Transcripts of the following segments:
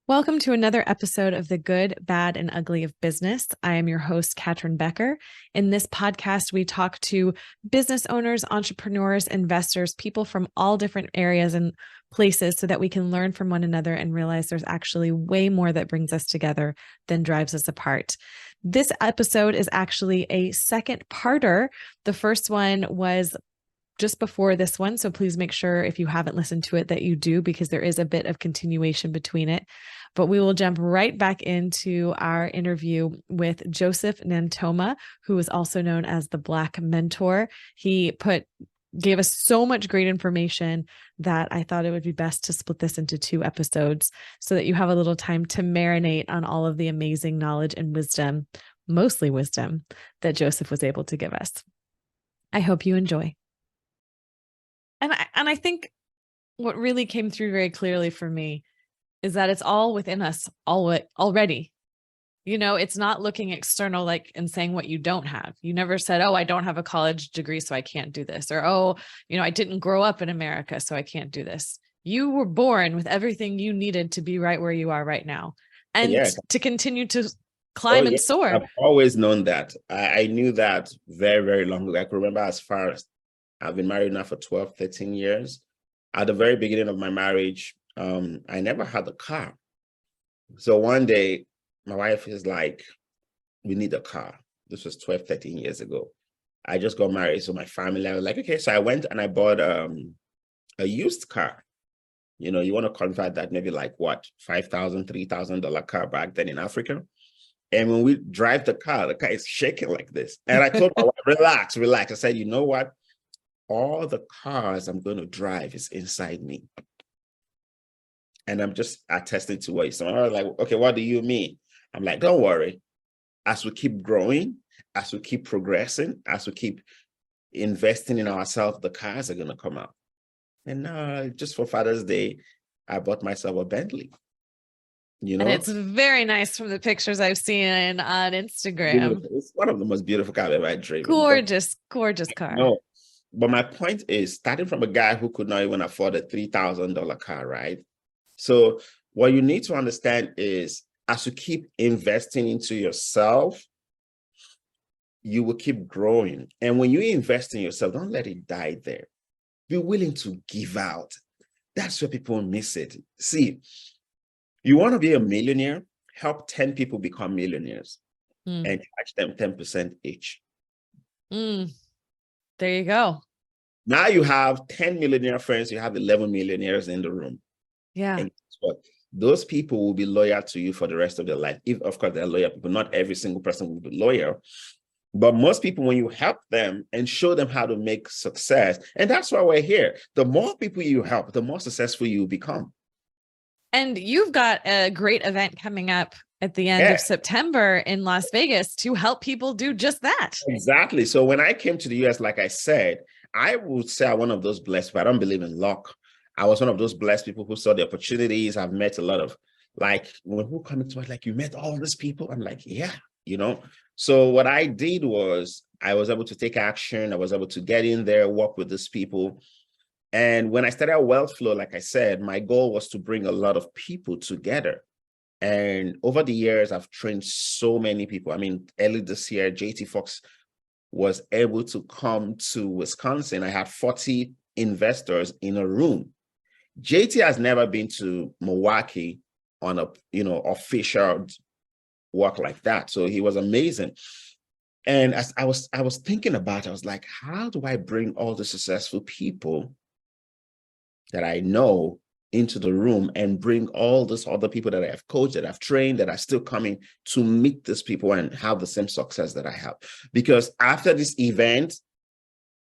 Welcome to another episode of The Good, Bad, and Ugly of Business. I am your host, Katrin Becker. In this podcast, we talk to business owners, entrepreneurs, investors, people from all different areas and places so that we can learn from one another and realize there's actually way more that brings us together than drives us apart. This episode is actually a second parter. The first one was just before this one. So please make sure if you haven't listened to it that you do, because there is a bit of continuation between it. But we will jump right back into our interview with Joseph Nantomah, who is also known as the Black Mentor. He gave us so much great information that I thought it would be best to split this into 2 episodes so that you have a little time to marinate on all of the amazing knowledge and wisdom, mostly wisdom, that Joseph was able to give us. I hope you enjoy. And I think what really came through very clearly for me is that it's all within us already. You know, it's not looking external and saying what you don't have. You never said, oh, I don't have a college degree, so I can't do this. Or, oh, I didn't grow up in America, so I can't do this. You were born with everything you needed to be right where you are right now. And to continue to climb and soar. I've always known that. I knew that very, very long ago. I can remember as far as I've been married now for 12, 13 years. At the very beginning of my marriage, I never had a car. So one day, my wife is like, we need a car. This was 12, 13 years ago. I just got married. So my family, I was like, okay. So I went and I bought a used car. You want to convert that maybe like what, $5,000, $3,000 car back then in Africa. And when we drive the car is shaking like this. And I told my wife, relax. I said, you know what? All the cars I'm going to drive is inside me. And I'm just attesting to what you're saying. I was like, okay, what do you mean? I'm like, don't worry. As we keep growing, as we keep progressing, as we keep investing in ourselves, the cars are going to come out. And just for Father's Day, I bought myself a Bentley. And it's very nice from the pictures I've seen on Instagram. Beautiful. It's one of the most beautiful cars I've ever driven. Gorgeous car. No. But my point is, starting from a guy who could not even afford a $3,000 car, right? So what you need to understand is, as you keep investing into yourself, you will keep growing. And when you invest in yourself, don't let it die there. Be willing to give out. That's where people miss it. See, you want to be a millionaire, help 10 people become millionaires and charge them 10% each. There you go. Now you have 10 millionaire friends, you have 11 millionaires in the room. Yeah. And guess what? Those people will be loyal to you for the rest of their life. If, of course, they're loyal people, not every single person will be loyal. But most people, when you help them and show them how to make success, and that's why we're here. The more people you help, the more successful you become. And you've got a great event coming up at the end of September in Las Vegas to help people do just that. Exactly. So when I came to the US, like I said, I would say I'm one of those blessed, but I don't believe in luck. I was one of those blessed people who saw the opportunities. I've met a lot of, when who come to us, you met all these people? I'm like, yeah, So what I did was I was able to take action. I was able to get in there, work with these people. And when I started Wealth Flow, like I said, my goal was to bring a lot of people together. And over the years, I've trained so many people. I mean, early this year, JT Fox was able to come to Wisconsin. I had 40 investors in a room. JT has never been to Milwaukee on a, official work like that. So he was amazing. And as I was thinking about it, I was like, how do I bring all the successful people that I know into the room and bring all these other people that I have coached, that I've trained, that are still coming to meet these people and have the same success that I have? Because after this event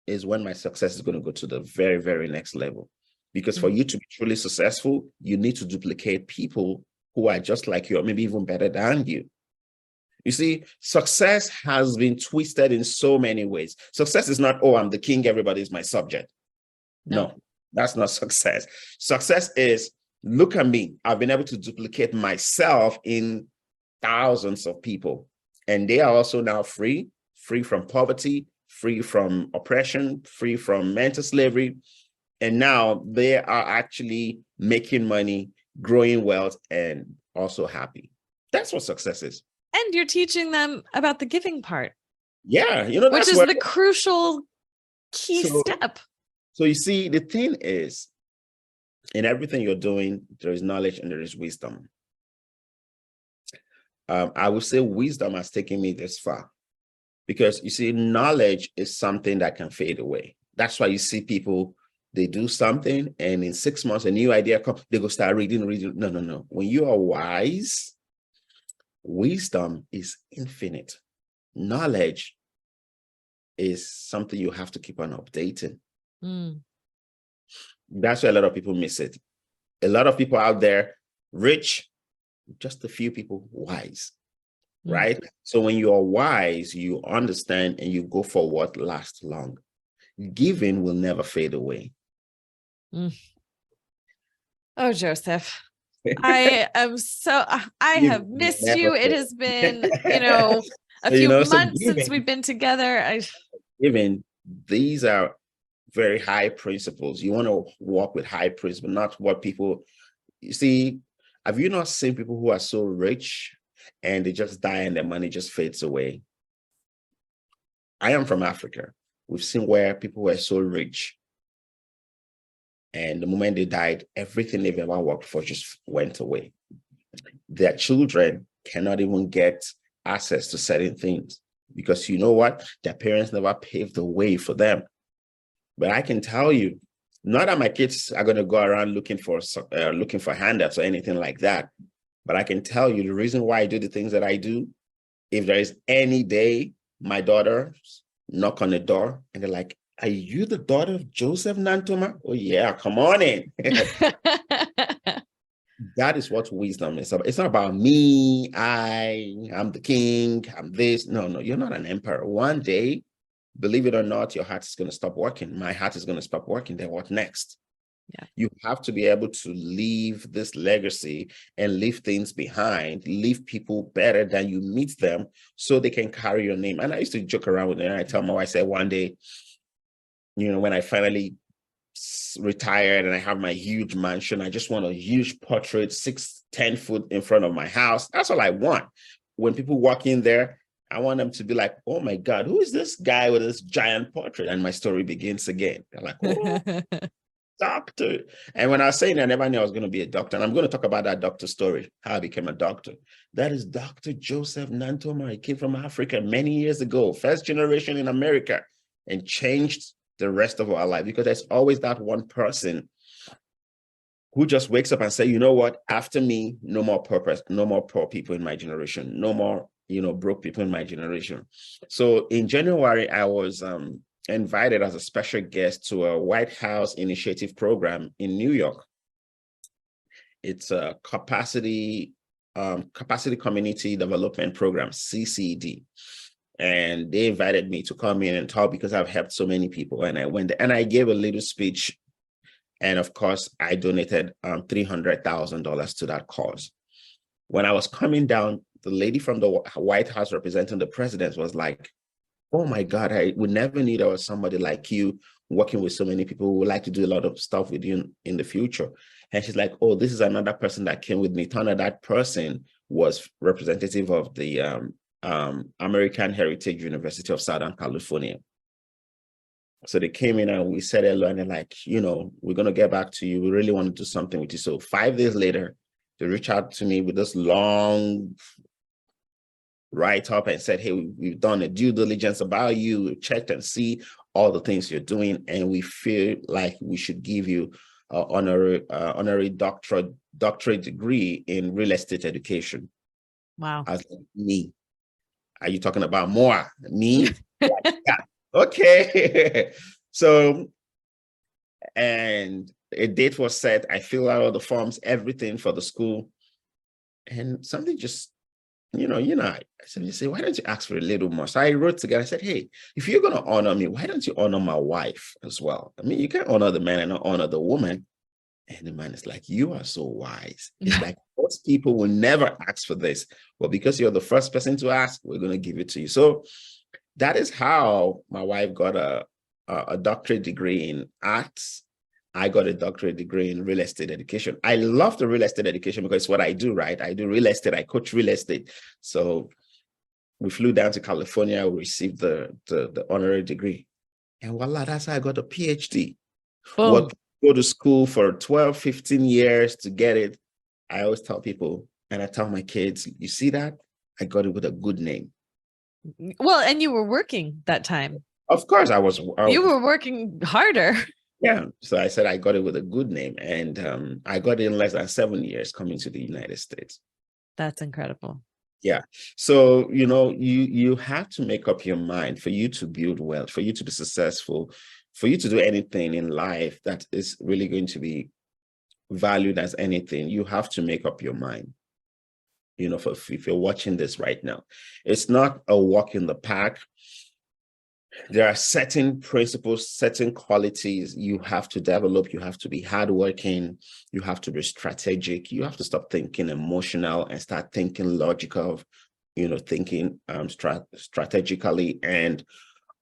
is when my success is going to go to the very, very next level. Because for you to be truly successful, you need to duplicate people who are just like you or maybe even better than you. You see, success has been twisted in so many ways. Success is not, oh, I'm the king, everybody's my subject. No, that's not success. Success is, look at me. I've been able to duplicate myself in thousands of people. And they are also now free from poverty, free from oppression, free from mental slavery. And now they are actually making money, growing wealth, and also happy. That's what success is. And you're teaching them about the giving part. Yeah, which that's is the crucial key step. So you see, the thing is, in everything you're doing, there is knowledge and there is wisdom. I would say wisdom has taken me this far, because you see, knowledge is something that can fade away. That's why you see people, they do something and in 6 months, a new idea comes, they go start reading. No. When you are wise, wisdom is infinite. Knowledge is something you have to keep on updating. That's why a lot of people miss it. A lot of people out there, rich, just a few people wise, right? So when you are wise, you understand and you go for what lasts long. Giving will never fade away. Oh, Joseph, I have missed you. It has been, a few months since we've been together. Giving, these are very high principles. You want to walk with high principles, not what people, you see, have you not seen people who are so rich and they just die and their money just fades away? I am from Africa. We've seen where people were so rich and the moment they died, everything they've ever worked for just went away. Their children cannot even get access to certain things because you know what? Their parents never paved the way for them. But I can tell you, not that my kids are going to go around looking for handouts or anything like that. But I can tell you the reason why I do the things that I do. If there is any day my daughters knock on the door and they're like, "Are you the daughter of Joseph Nantomah?" Oh yeah, come on in. That is what wisdom is about. It's not about me. I'm the king. I'm this. No, you're not an emperor. One day, believe it or not, your heart is going to stop working. My heart is going to stop working. Then what next? Yeah. You have to be able to leave this legacy and leave things behind, leave people better than you meet them so they can carry your name. And I used to joke around with them. I tell my wife, I said, one day, when I finally retired and I have my huge mansion, I just want a huge portrait, 6-10 foot in front of my house. That's all I want. When people walk in there, I want them to be like, "Oh my God, who is this guy with this giant portrait?" And my story begins again. They're like, "Oh, doctor." And when I was saying that, I never knew I was going to be a doctor. And I'm going to talk about that doctor story, how I became a doctor. That is Dr. Joseph Nantomah. He came from Africa many years ago, first generation in America, and changed the rest of our life, because there's always that one person who just wakes up and say, "You know what, after me, no more purpose, no more poor people in my generation, no more, broke people in my generation." So in January, I was invited as a special guest to a White House initiative program in New York. It's a capacity community development program, CCD. And they invited me to come in and talk because I've helped so many people. And I went there and I gave a little speech. And of course, I donated $300,000 to that cause. When I was coming down, the lady from the White House representing the president was like, "Oh my God, I would never knew there was somebody like you working with so many people who would like to do a lot of stuff with you in the future." And she's like, "Oh, this is another person that came with me." Turned out that person was representative of the American Heritage University of Southern California. So they came in and we said hello and they're like, "We're going to get back to you. We really want to do something with you." So 5 days later, they reached out to me with this long write-up and said, "Hey, we've done a due diligence about you. We've checked and see all the things you're doing. And we feel like we should give you an honorary doctorate degree in real estate education." Wow. I was like, "Me? Are you talking about more? Me?" Like, yeah. Okay. So, and a date was set. I filled out all the forms, everything for the school. And something just, I said, "You say, why don't you ask for a little more?" So I wrote together, I said, "Hey, if you're going to honor me, why don't you honor my wife as well? I mean, you can't honor the man and not honor the woman." And the man is like, "You are so wise." It's like, most people will never ask for this. But because you're the first person to ask, we're going to give it to you. So that is how my wife got a doctorate degree in arts I got a doctorate degree in real estate education. I love the real estate education because it's what I do, right? I do real estate. I coach real estate. So we flew down to California. We received the honorary degree. And voila, that's how I got a PhD. Boom. What go to school for 12, 15 years to get it. I always tell people, and I tell my kids, you see that? I got it with a good name. Well, and you were working that time. Of course, I was. You were working harder. Yeah. So I said I got it with a good name. And I got it in less than 7 years coming to the United States. That's incredible. Yeah. So, you have to make up your mind for you to build wealth, for you to be successful, for you to do anything in life that is really going to be valued as anything. You have to make up your mind. If you're watching this right now, it's not a walk in the park. There are certain principles, certain qualities you have to develop. You have to be hardworking. You have to be strategic. You have to stop thinking emotional and start thinking logical, thinking strategically, and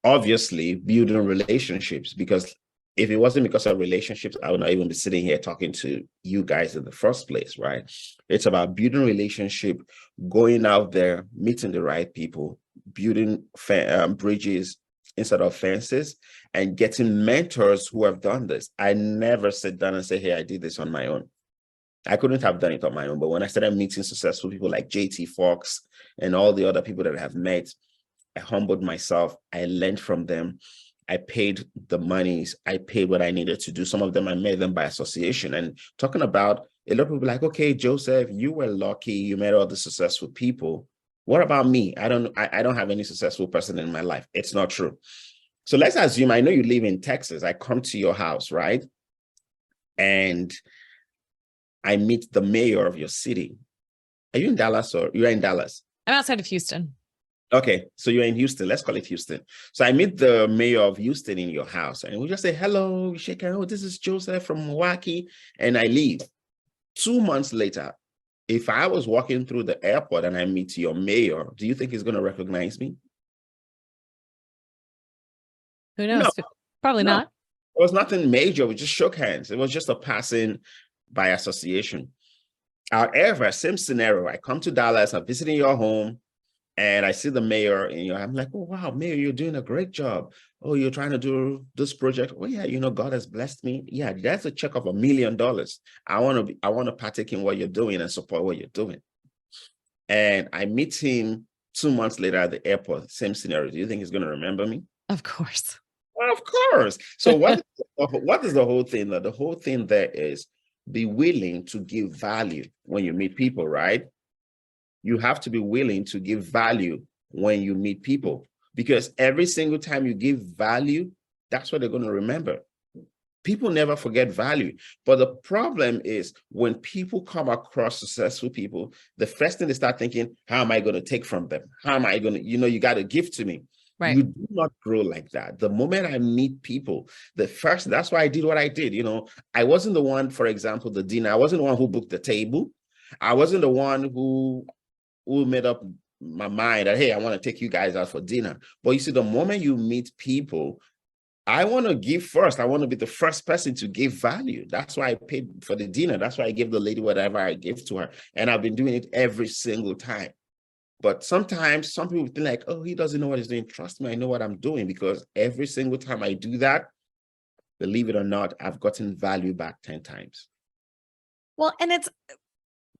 obviously building relationships. Because if it wasn't because of relationships, I would not even be sitting here talking to you guys in the first place, right? It's about building relationship, going out there, meeting the right people, building bridges instead of fences, and getting mentors who have done this. I never sit down and say, hey, I did this on my own. I couldn't have done it on my own. But when I started meeting successful people like JT Fox and all the other people that I have met, I humbled myself. I learned from them. I paid the monies. I paid what I needed to do. Some of them, I made them by association. And talking about, a lot of people like, okay, Joseph, you were lucky. You met all the successful people. What about me? I don't have any successful person in my life. It's not true. So let's assume, I know you live in Texas. I come to your house, right? And I meet the mayor of your city. Are you in Dallas or you're in Dallas? I'm outside of Houston. Okay, so you're in Houston. Let's call it Houston. So I meet the mayor of Houston in your house, and we just say, hello, we shake hands. Oh, this is Joseph from Milwaukee, and I leave. 2 months later, if I was walking through the airport and I meet your mayor, do you think he's going to recognize me? Who knows? No, Probably no. not. It was nothing major. We just shook hands. It was just a passing by association. However, same scenario. I come to Dallas, I'm visiting your home, and I see the mayor, and I'm like, oh, wow, mayor, you're doing a great job. Oh, you're trying to do this project. Oh, yeah, God has blessed me. Yeah, that's a check of $1 million. I want to partake in what you're doing and support what you're doing. And I meet him 2 months later at the airport, same scenario. Do you think he's going to remember me? Of course. Well, of course. So what is the whole thing? The whole thing there is be willing to give value when you meet people, right? You have to be willing to give value when you meet people, because every single time you give value, that's what they're going to remember. People never forget value. But the problem is when people come across successful people, the first thing they start thinking, how am I going to take from them? How am I going to, you got to give to me. Right. You do not grow like that. The moment I meet people, that's why I did what I did. I wasn't the one, for example, the dinner. I wasn't the one who booked the table. I wasn't the one who made up my mind that, hey, I want to take you guys out for dinner. But you see, the moment you meet people, I want to give first. I want to be the first person to give value. That's why I paid for the dinner. That's why I gave the lady whatever I gave to her. And I've been doing it every single time. But sometimes some people think like, oh, he doesn't know what he's doing. Trust me, I know what I'm doing, because every single time I do that, believe it or not, I've gotten value back 10 times. Well, and it's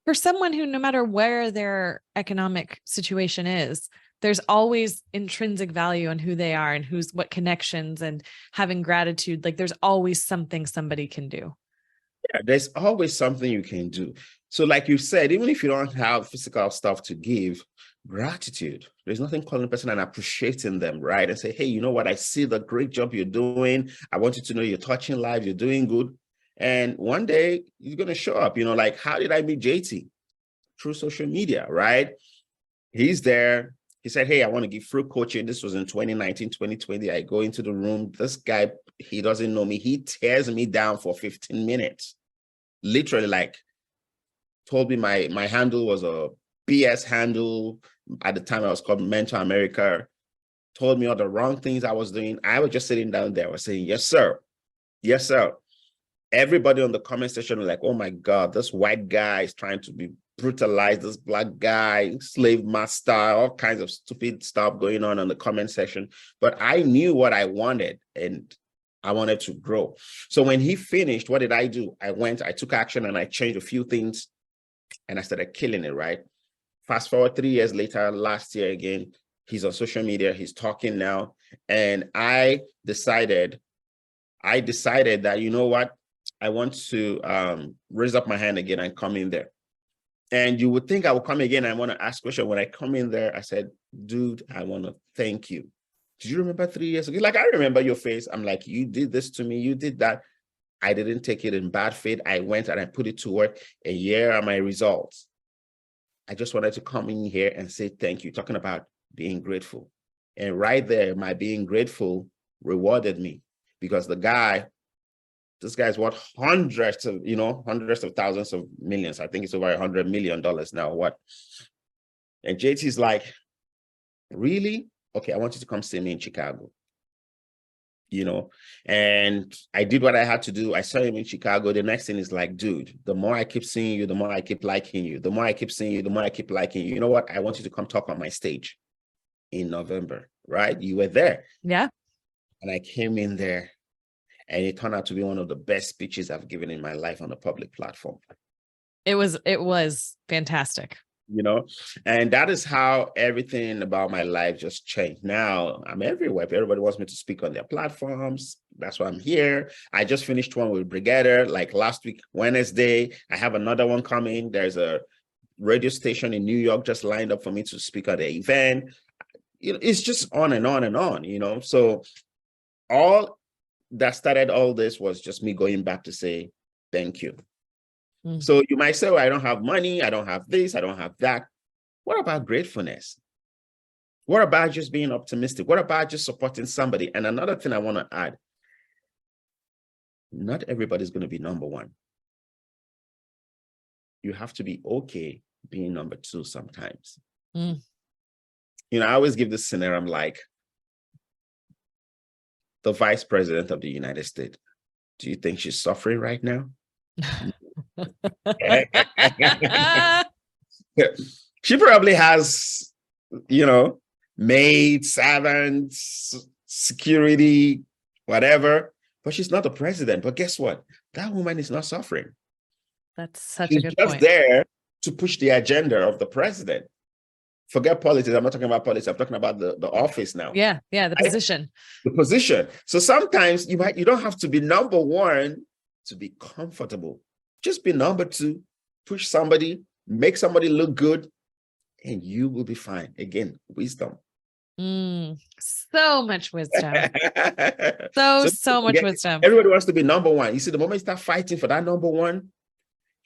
for someone who, no matter where their economic situation is, there's always intrinsic value in who they are and what connections, and having gratitude. Like there's always something somebody can do. Yeah, there's always something you can do. So like you said, even if you don't have physical stuff to give, gratitude. There's nothing calling a person and appreciating them, right? And say, hey, you know what? I see the great job you're doing. I want you to know you're touching lives, you're doing good. And one day you're going to show up, like, how did I meet JT? Through social media, right? He's there. He said, hey, I want to give free coaching. This was in 2019, 2020. I go into the room. This guy, he doesn't know me. He tears me down for 15 minutes. Literally, like, told me my handle was a BS handle. At the time, I was called Mentor America. Told me all the wrong things I was doing. I was just sitting down there. I was saying, yes, sir. Yes, sir. Everybody on the comment section was like, oh my God, this white guy is trying to be brutalized, this black guy, slave master, all kinds of stupid stuff going on the comment section. But I knew what I wanted, and I wanted to grow. So when he finished, what did I do? I took action, and I changed a few things, and I started killing it, right? Fast forward 3 years later, last year again, he's on social media, he's talking now. And I decided that, you know what? I want to raise up my hand again and come in there. And you would think I will come again. I want to ask question. When I come in there, I said, dude, I want to thank you. Did you remember 3 years ago? Like, I remember your face. I'm like, you did this to me. You did that. I didn't take it in bad faith. I went and I put it to work. And here are my results. I just wanted to come in here and say thank you, talking about being grateful. And right there, my being grateful rewarded me, because this guy's worth hundreds of thousands of millions. I think it's over $100 million now. What? And JT's like, really? Okay, I want you to come see me in Chicago. And I did what I had to do. I saw him in Chicago. The next thing is like, dude, the more I keep seeing you, the more I keep liking you. The more I keep seeing you, the more I keep liking you. You know what? I want you to come talk on my stage in November, right? You were there. Yeah. And I came in there, and it turned out to be one of the best speeches I've given in my life on a public platform. It was fantastic. And that is how everything about my life just changed. Now I'm everywhere. If everybody wants me to speak on their platforms, that's why I'm here. I just finished one with Brigader, like last week, Wednesday. I have another one coming. There's a radio station in New York just lined up for me to speak at the event. It's just on and on and on, So all that started all this was just me going back to say, thank you. So you might say, well, I don't have money. I don't have this. I don't have that. What about gratefulness? What about just being optimistic? What about just supporting somebody? And another thing I want to add, not everybody's going to be number one. You have to be okay being number two sometimes. I always give this scenario. I'm like, the vice president of the United States. Do you think she's suffering right now? She probably has, maid, servants, security, whatever, but she's not the president. But guess what? That woman is not suffering. That's such a good point. She's just there to push the agenda of the president. Forget politics. I'm not talking about politics. I'm talking about the office now. Yeah, the position. The position. So sometimes you don't have to be number one to be comfortable. Just be number two, push somebody, make somebody look good, and you will be fine. Again, wisdom. So much wisdom. so much wisdom. Everybody wants to be number one. You see, the moment you start fighting for that number one,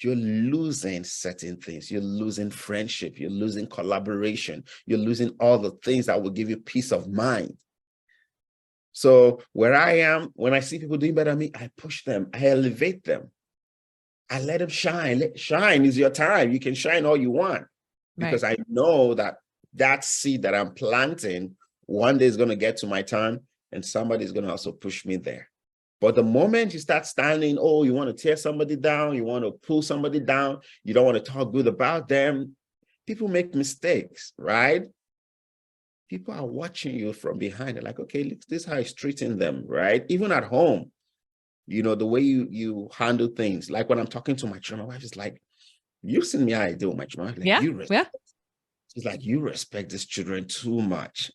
you're losing certain things. You're losing friendship. You're losing collaboration. You're losing all the things that will give you peace of mind. So where I am, when I see people doing better than me, I push them. I elevate them. I let them shine. Shine is your time. You can shine all you want, because I know that seed that I'm planting one day is going to get to my turn, and somebody's going to also push me there. But the moment you start standing, you want to tear somebody down, you want to pull somebody down, you don't want to talk good about them. People make mistakes, right? People are watching you from behind. They're like, okay, look, this is how he's treating them, right? Even at home, the way you handle things. Like when I'm talking to my children, my wife is like, you've seen me how I deal with my children. Like, She's like, you respect these children too much.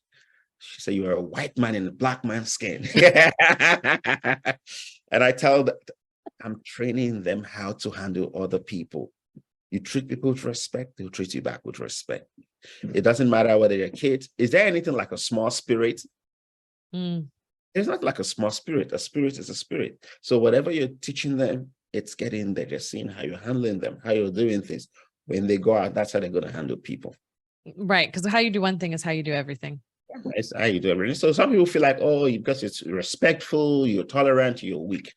She said, you're a white man in a black man's skin. And I tell them, I'm training them how to handle other people. You treat people with respect, they'll treat you back with respect. It doesn't matter whether you're kids. Is there anything like a small spirit? There's not like a small spirit. A spirit is a spirit. So whatever you're teaching them, it's getting there. They're seeing how you're handling them, how you're doing things. When they go out, that's how they're going to handle people. Right. Because how you do one thing is how you do everything. It's how you do everything. So some people feel like, because it's respectful, you're tolerant, you're weak.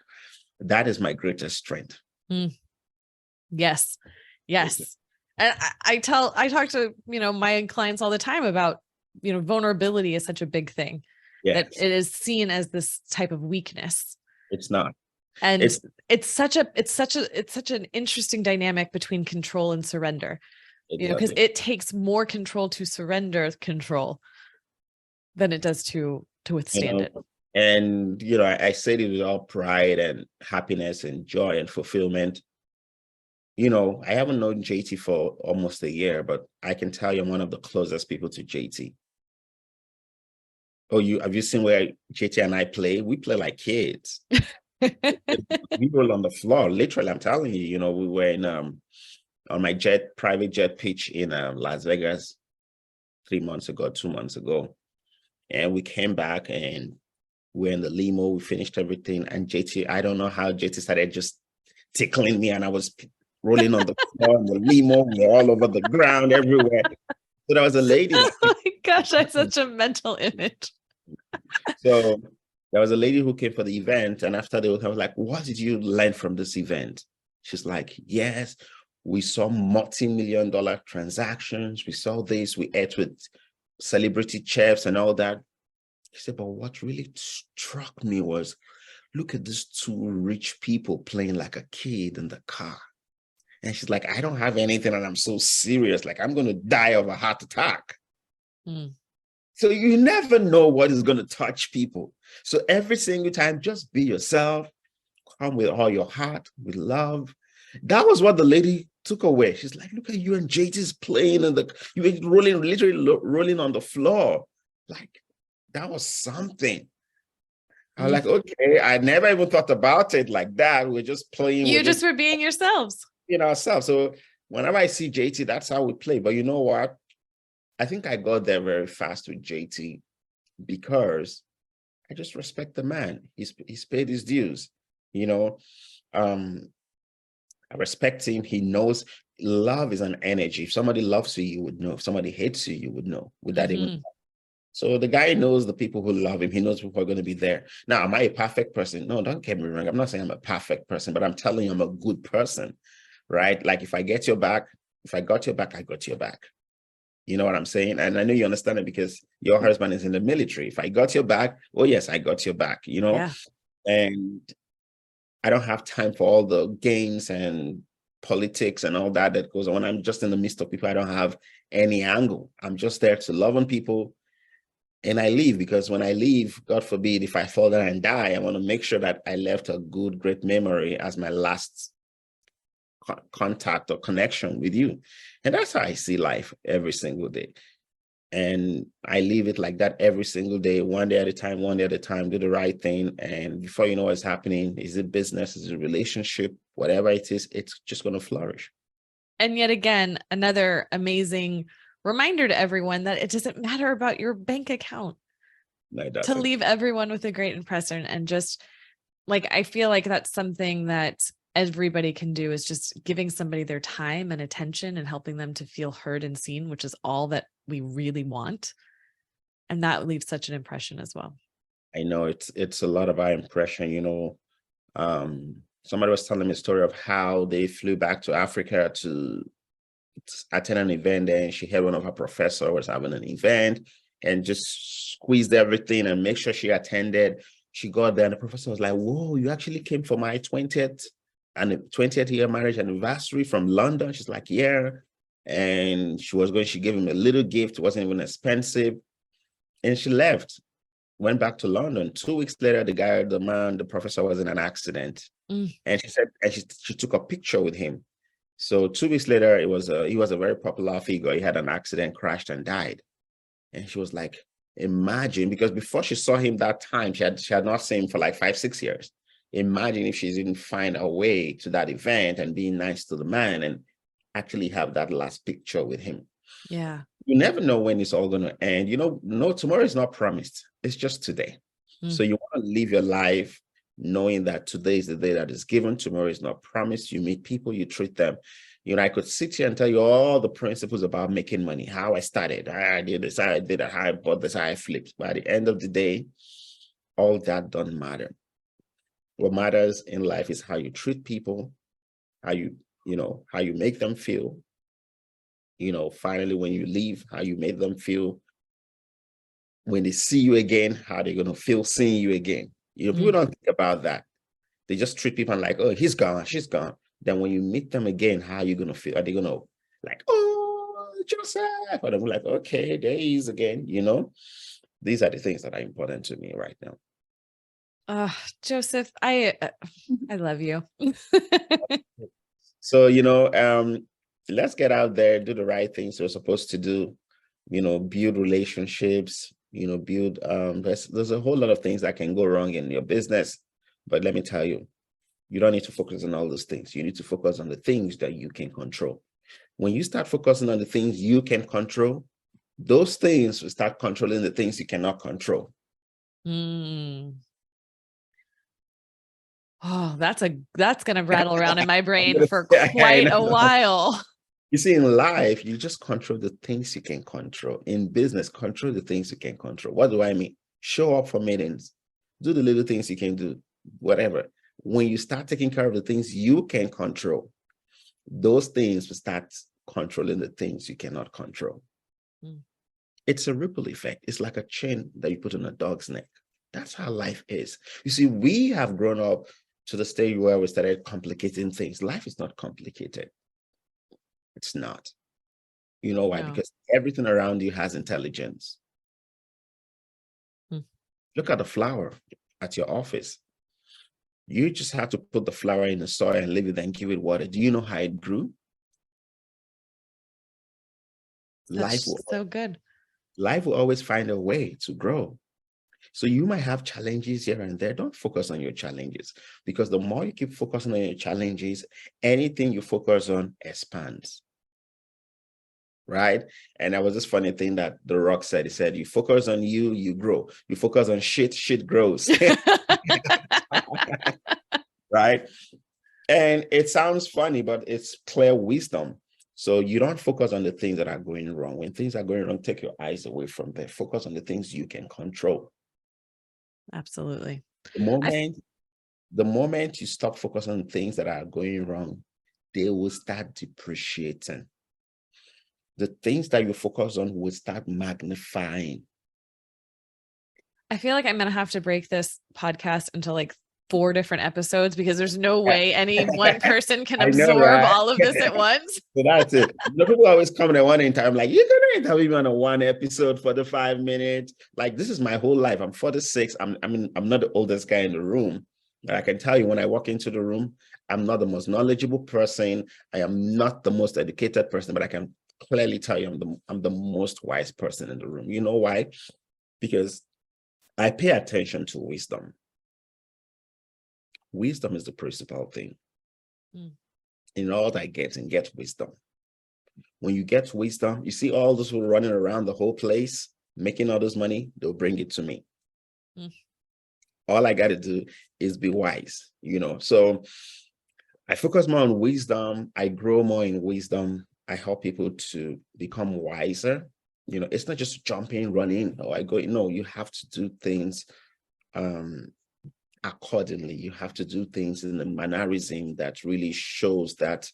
That is my greatest strength. Yes. And I talk to, my clients all the time about, vulnerability is such a big thing. Yes. That it is seen as this type of weakness. It's not. And It's it's such an interesting dynamic between control and surrender, because exactly. it takes more control to surrender control than it does to You withstand know, it. and I said it with all pride and happiness and joy and fulfillment. I haven't known JT for almost a year, but I can tell you I'm one of the closest people to JT. Oh, have you seen where JT and I play? We play like kids. We roll on the floor. Literally, I'm telling you, we were in on my private jet pitch in Las Vegas 3 months ago, 2 months ago. And we came back and we're in the limo. We finished everything. And JT, I don't know how JT started just tickling me, and I was rolling on the floor in the limo. We were all over the ground everywhere. So there was a lady that Oh my gosh, I have such a mental image. so there was a lady who came for the event, and after I was like, "What did you learn from this event?" She's like, "Yes, we saw multi-million-dollar transactions. We saw this. We ate with celebrity chefs and all that." She said, "But what really struck me was, look at these two rich people playing like a kid in the car." And she's like, "I don't have anything, and I'm so serious. Like, I'm going to die of a heart attack." Mm. So you never know what is going to touch people. So every single time, just be yourself, come with all your heart, with love. That was what the lady took away. She's like, "Look at you and JT's playing and you were rolling, literally rolling on the floor." Like, that was something. I was like, okay, I never even thought about it like that. We're just playing. You just were being yourselves. Ourselves. So whenever I see JT, that's how we play. But you know what? I think I got there very fast with JT because I just respect the man. He's paid his dues. I respect him. He knows love is an energy. If somebody loves you, you would know. If somebody hates you, you would know. Without even. So the guy knows the people who love him. He knows people are going to be there. Now, am I a perfect person? No, don't get me wrong. I'm not saying I'm a perfect person, but I'm telling you I'm a good person, right? Like if I got your back, I got your back. You know what I'm saying? And I know you understand it because your husband is in the military. If I got your back, oh yes, I got your back, Yeah. And I don't have time for all the games and politics and all that goes on. I'm just in the midst of people. I don't have any angle. I'm just there to love on people. And I leave because when I leave, God forbid, if I fall down and die, I want to make sure that I left a good, great memory as my last contact or connection with you. And that's how I see life every single day. And I leave it like that every single day, one day at a time, do the right thing. And before you know what's happening, is it business, is it relationship, whatever it is, it's just going to flourish. And yet again, another amazing reminder to everyone that it doesn't matter about your bank account. No, it to doesn't. leave everyone with a great impression. And just like, I feel like that's something that everybody can do, is just giving somebody their time and attention and helping them to feel heard and seen, which is all that we really want. And that leaves such an impression as well. I know it's a lot of our impression, somebody was telling me a story of how they flew back to Africa to attend an event there, and she had one of her professors was having an event and just squeezed everything and make sure she attended. She got there and the professor was like, "Whoa, you actually came for my 20th year marriage anniversary from London?" She's like, "Yeah." And she gave him a little gift. It wasn't even expensive. And she left, went back to London. 2 weeks later, the professor was in an accident. And she said, and she took a picture with him. So 2 weeks later, he was a very popular figure. He had an accident, crashed and died. And she was like, imagine, because before she saw him that time, she had not seen him for like 5-6 years. Imagine if she didn't find a way to that event and being nice to the man and actually have that last picture with him. Yeah. You never know when it's all going to end. No, tomorrow is not promised. It's just today. So you want to live your life knowing that today is the day that is given. Tomorrow is not promised. You meet people, you treat them. I could sit here and tell you all the principles about making money, how I started, how I did this, how I did that, how I bought this, how I flipped. But at the end of the day, all that doesn't matter. What matters in life is how you treat people, how you make them feel. Finally, when you leave, how you make them feel. When they see you again, how they're going to feel seeing you again. People don't think about that. They just treat people like, oh, he's gone, she's gone. Then when you meet them again, how are you going to feel? Are they going to like, oh, Joseph? Or they're like, okay, there he is again, you know? These are the things that are important to me right now. Joseph, I love you. So, let's get out there, do the right things we're supposed to do, build relationships, build, there's a whole lot of things that can go wrong in your business. But let me tell you, you don't need to focus on all those things. You need to focus on the things that you can control. When you start focusing on the things you can control, those things will start controlling the things you cannot control. Oh, that's going to rattle around in my brain for quite a while. You see, in life, you just control the things you can control. In business, control the things you can control. What do I mean? Show up for meetings, do the little things you can do, whatever. When you start taking care of the things you can control, those things will start controlling the things you cannot control. It's a ripple effect. It's like a chain that you put on a dog's neck. That's how life is. You see, we have grown up to the stage where we started complicating things. Life is not complicated. It's not. You know why? No. Because everything around you has intelligence. Look at the flower at your office. You just have to put the flower in the soil and leave it and give it water. Do you know how it grew? That's so good. Life will always find a way to grow. So you might have challenges here and there. Don't focus on your challenges, because the more you keep focusing on your challenges, anything you focus on expands. Right? And that was this funny thing that The Rock said. He said, you focus on you, you grow. You focus on shit grows. Right? And it sounds funny, but it's clear wisdom. So you don't focus on the things that are going wrong. When things are going wrong, take your eyes away from there. Focus on the things you can control. Absolutely. The moment you stop focusing on things that are going wrong, they will start depreciating. The things that you focus on will start magnifying. I feel like I'm going to have to break this podcast into like 4 different episodes, because there's no way any one person can absorb all of this at once. So that's it. People always come at one time, like, you're going to interview me on a 1 episode for the 5 minutes. Like, this is my whole life. I'm 46. I'm not the oldest guy in the room. But I can tell you, when I walk into the room, I'm not the most knowledgeable person. I am not the most educated person, but I can clearly tell you I'm the most wise person in the room. You know why? Because I pay attention to wisdom. Wisdom is the principal thing. In all that get wisdom. When you get wisdom, you see all those who are running around the whole place, making all this money, they'll bring it to me. All I got to do is be wise, So I focus more on wisdom. I grow more in wisdom. I help people to become wiser. It's not just jumping, running, or I go, no, you have to do things accordingly. You have to do things in a mannerism that really shows that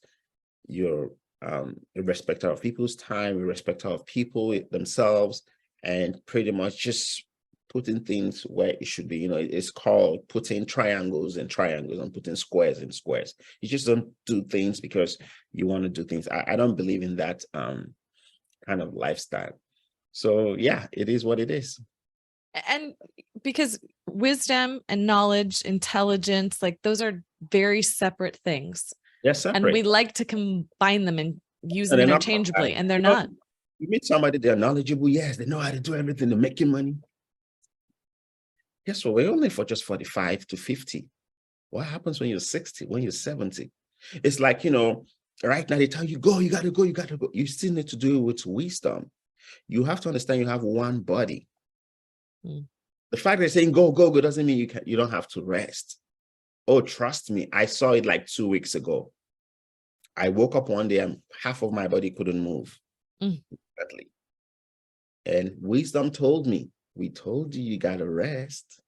you're a respecter of people's time, a respecter of people themselves, and pretty much just putting things where it should be. It's called putting triangles in triangles and putting squares in squares. You just don't do things because you want to do things. I don't believe in that kind of lifestyle. So yeah, it is what it is. And because wisdom and knowledge, intelligence, like those are very separate things. They're separate. And we like to combine them and use them interchangeably, and they're not. You meet somebody, they're knowledgeable. Yes, they know how to do everything. They're making money. Guess what? We're only for just 45 to 50. What happens when you're 60, when you're 70? It's like, right now they tell you, go, you got to go, you got to go. You still need to do it with wisdom. You have to understand you have one body. The fact they're saying go doesn't mean you don't have to rest. Oh, trust me, I saw it like 2 weeks ago. I woke up one day and half of my body couldn't move. Exactly. And wisdom told me, we told you, you gotta rest.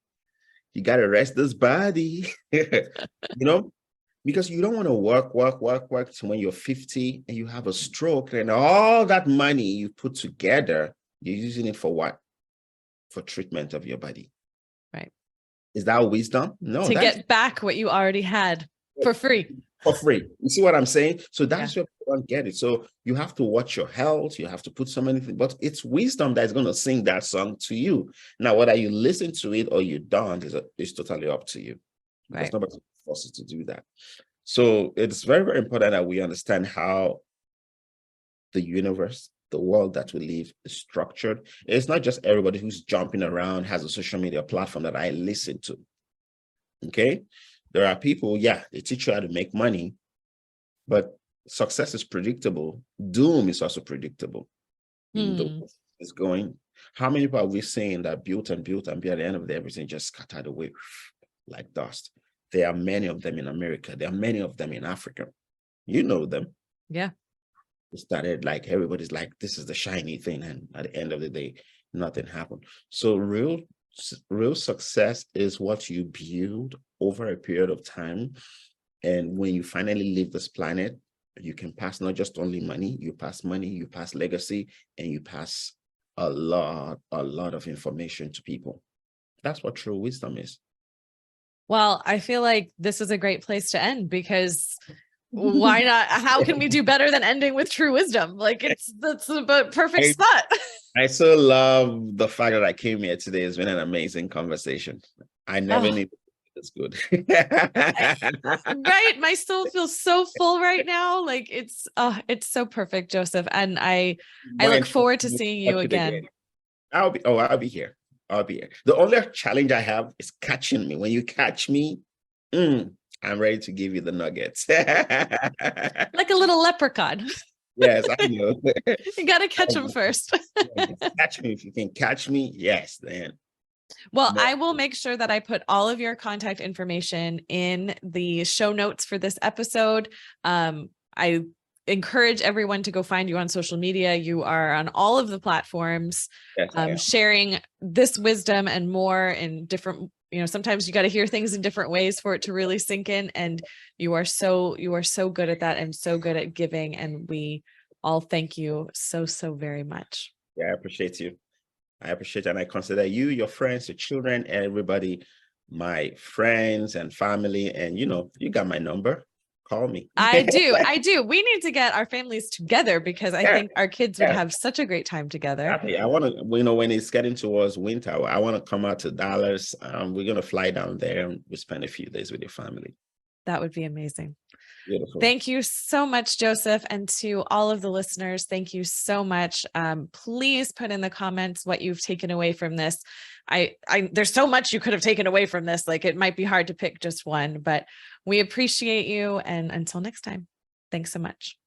You gotta rest this body. Because you don't want to work to when you're 50 and you have a stroke, and all that money you put together, you're using it for what? For treatment of your body. Right. Is that wisdom? No, To that's get back what you already had for free. for free. You see what I'm saying? So that's Yeah. where people don't get it. So you have to watch your health. You have to put so many things, but it's wisdom that is going to sing that song to you. Now, whether you listen to it or you don't is totally up to you, because Right. nobody forces to do that. So it's very, very important that we understand how the universe, the world that we live is structured. It's not just everybody who's jumping around has a social media platform that I listen to. Okay. There are people, yeah, they teach you how to make money, but success is predictable. Doom is also predictable. The way it's going. How many people are we seeing that built and built and at the end of the day, everything just scattered away like dust? There are many of them in America. There are many of them in Africa. You know them. Yeah. It started like everybody's like, this is the shiny thing. And at the end of the day, nothing happened. So real success is what you build over a period of time. And when you finally leave this planet, you can pass not just only money, you pass legacy, and you pass a lot of information to people. That's what true wisdom is. Well, I feel like this is a great place to end, because why not? How can we do better than ending with true wisdom? Like, that's a perfect spot. I so love the fact that I came here today. It's been an amazing conversation. I never knew it's good. Right. My soul feels so full right now. Like, it's so perfect, Joseph. And I look forward to seeing you again. I'll be here. I'll be here. The only challenge I have is catching me. When you catch me, I'm ready to give you the nuggets. Like a little leprechaun. Yes, I know. You got to catch them first. Catch me. If you can catch me, yes, then. Well, I will make sure that I put all of your contact information in the show notes for this episode. I encourage everyone to go find you on social media. You are on all of the platforms, Yes, sharing this wisdom and more in different, sometimes you got to hear things in different ways for it to really sink in. And you are so good at that, and so good at giving. And we all thank you so very much. Yeah, I appreciate you. I appreciate it. And I consider you, your friends, your children, everybody, my friends and family. And, you got my number. Call me. I do. We need to get our families together, because I think our kids would have such a great time together. Exactly. I want to, when it's getting towards winter, I want to come out to Dallas. We're going to fly down there and we spend a few days with your family. That would be amazing. Beautiful. Thank you so much, Joseph. And to all of the listeners, thank you so much. Please put in the comments what you've taken away from this. There's so much you could have taken away from this. Like, it might be hard to pick just one, but we appreciate you. And until next time, thanks so much.